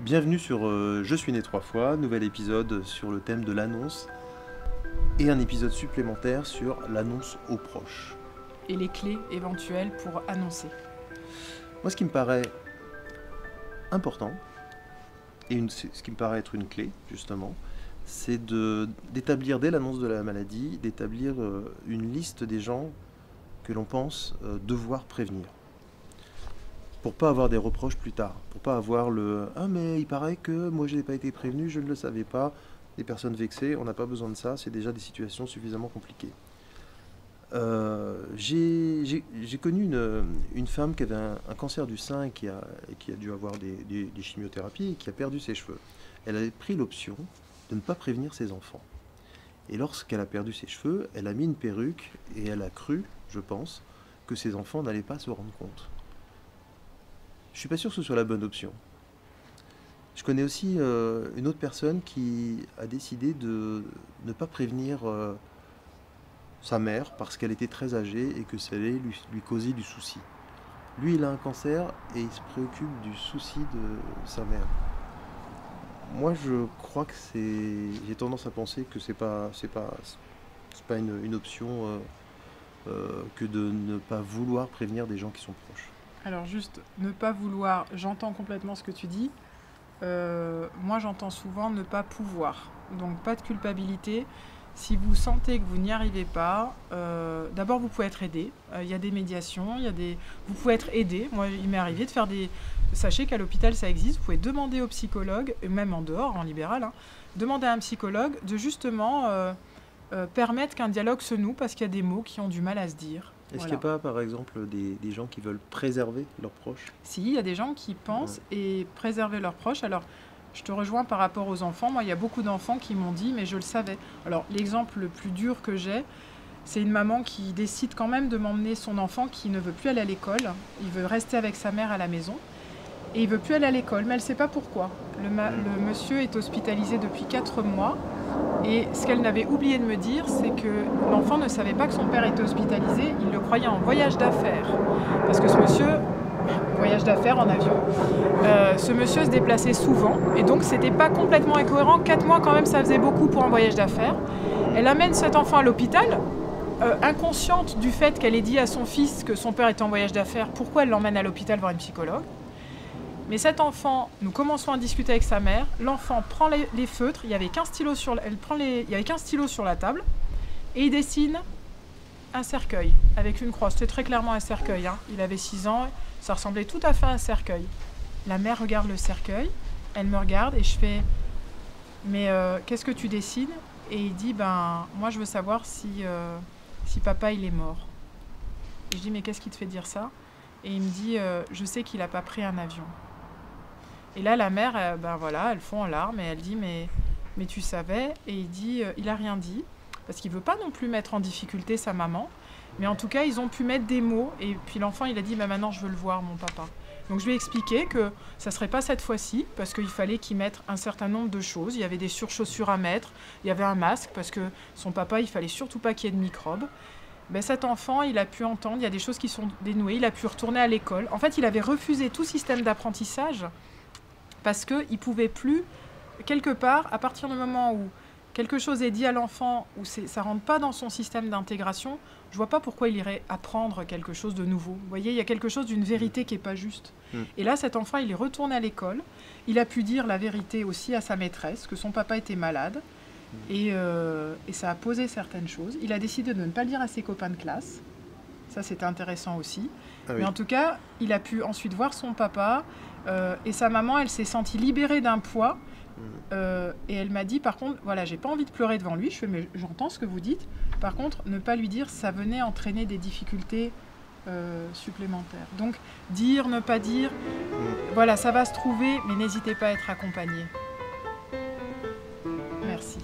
Bienvenue sur Je suis né 3 fois, nouvel épisode sur le thème de l'annonce et un épisode supplémentaire sur l'annonce aux proches. Et les clés éventuelles pour annoncer. Moi, ce qui me paraît important, et ce qui me paraît être une clé, justement, c'est d'établir dès l'annonce de la maladie, d'établir une liste des gens que l'on pense devoir prévenir. Pour pas avoir des reproches plus tard, pour pas avoir le « Ah mais il paraît que moi je n'ai pas été prévenu, je ne le savais pas », des personnes vexées, on n'a pas besoin de ça, c'est déjà des situations suffisamment compliquées. J'ai connu une femme qui avait un cancer du sein et qui a dû avoir des chimiothérapies et qui a perdu ses cheveux. Elle avait pris l'option de ne pas prévenir ses enfants. Et lorsqu'elle a perdu ses cheveux, elle a mis une perruque et elle a cru, je pense, que ses enfants n'allaient pas se rendre compte. Je suis pas sûr que ce soit la bonne option. Je connais aussi une autre personne qui a décidé de ne pas prévenir sa mère parce qu'elle était très âgée et que ça allait lui causer du souci. Lui, il a un cancer et il se préoccupe du souci de sa mère. Moi, je crois que j'ai tendance à penser que c'est pas une option que de ne pas vouloir prévenir des gens qui sont proches. Alors juste, ne pas vouloir, j'entends complètement ce que tu dis. Moi, j'entends souvent ne pas pouvoir. Donc, pas de culpabilité. Si vous sentez que vous n'y arrivez pas, d'abord, vous pouvez être aidé. Il y a des médiations, vous pouvez être aidé. Moi, il m'est arrivé de faire des... Sachez qu'à l'hôpital, ça existe. Vous pouvez demander au psychologue, et même en dehors, en libéral, demander à un psychologue de justement permettre qu'un dialogue se noue parce qu'il y a des mots qui ont du mal à se dire. Est-ce qu'il n'y a pas, par exemple, des gens qui veulent préserver leurs proches ? Si, il y a des gens qui pensent et préserver leurs proches. Alors, je te rejoins par rapport aux enfants. Moi, il y a beaucoup d'enfants qui m'ont dit, mais je le savais. Alors, l'exemple le plus dur que j'ai, c'est une maman qui décide quand même de m'emmener son enfant qui ne veut plus aller à l'école. Il veut rester avec sa mère à la maison. Et il ne veut plus aller à l'école, mais elle ne sait pas pourquoi. Le monsieur est hospitalisé depuis 4 mois. Et ce qu'elle n'avait oublié de me dire, c'est que l'enfant ne savait pas que son père était hospitalisé. Il le croyait en voyage d'affaires. Parce que ce monsieur, voyage d'affaires en avion, ce monsieur se déplaçait souvent. Et donc, c'était pas complètement incohérent. 4 mois, quand même, ça faisait beaucoup pour un voyage d'affaires. Elle amène cet enfant à l'hôpital, inconsciente du fait qu'elle ait dit à son fils que son père était en voyage d'affaires. Pourquoi elle l'emmène à l'hôpital voir une psychologue ? Mais cet enfant, nous commençons à discuter avec sa mère. L'enfant prend les feutres. Il y avait 15 stylos sur la table. Et il dessine un cercueil avec une croix. C'était très clairement un cercueil. Il avait 6 ans. Ça ressemblait tout à fait à un cercueil. La mère regarde le cercueil. Elle me regarde et je fais « Mais qu'est-ce que tu dessines ?» Et il dit « Moi, je veux savoir si papa, il est mort. » Et je dis « Mais qu'est-ce qui te fait dire ça ?» Et il me dit « Je sais qu'il n'a pas pris un avion. » Et là, la mère, elle fond en larmes et elle dit mais tu savais ? Et il dit il n'a rien dit, parce qu'il ne veut pas non plus mettre en difficulté sa maman. Mais en tout cas, ils ont pu mettre des mots. Et puis l'enfant, il a dit maintenant, je veux le voir, mon papa. Donc je lui ai expliqué que ça ne serait pas cette fois-ci, parce qu'il fallait qu'il mette un certain nombre de choses. Il y avait des surchaussures à mettre, il y avait un masque, parce que son papa, il ne fallait surtout pas qu'il y ait de microbes. Cet enfant, il a pu entendre, il y a des choses qui sont dénouées, il a pu retourner à l'école. En fait, il avait refusé tout système d'apprentissage parce qu'il ne pouvait plus, quelque part, à partir du moment où quelque chose est dit à l'enfant, où ça ne rentre pas dans son système d'intégration, je ne vois pas pourquoi il irait apprendre quelque chose de nouveau. Vous voyez, il y a quelque chose d'une vérité qui n'est pas juste. Et là, cet enfant, il est retourné à l'école. Il a pu dire la vérité aussi à sa maîtresse, que son papa était malade. Et ça a posé certaines choses. Il a décidé de ne pas le dire à ses copains de classe. Ça, c'était intéressant aussi. Mais en tout cas, il a pu ensuite voir son papa. Et sa maman, elle s'est sentie libérée d'un poids. Et elle m'a dit, par contre, voilà, j'ai pas envie de pleurer devant lui. Je fais, mais j'entends ce que vous dites. Par contre, ne pas lui dire, ça venait entraîner des difficultés supplémentaires. Donc, dire, ne pas dire, voilà, ça va se trouver, mais n'hésitez pas à être accompagné. Merci.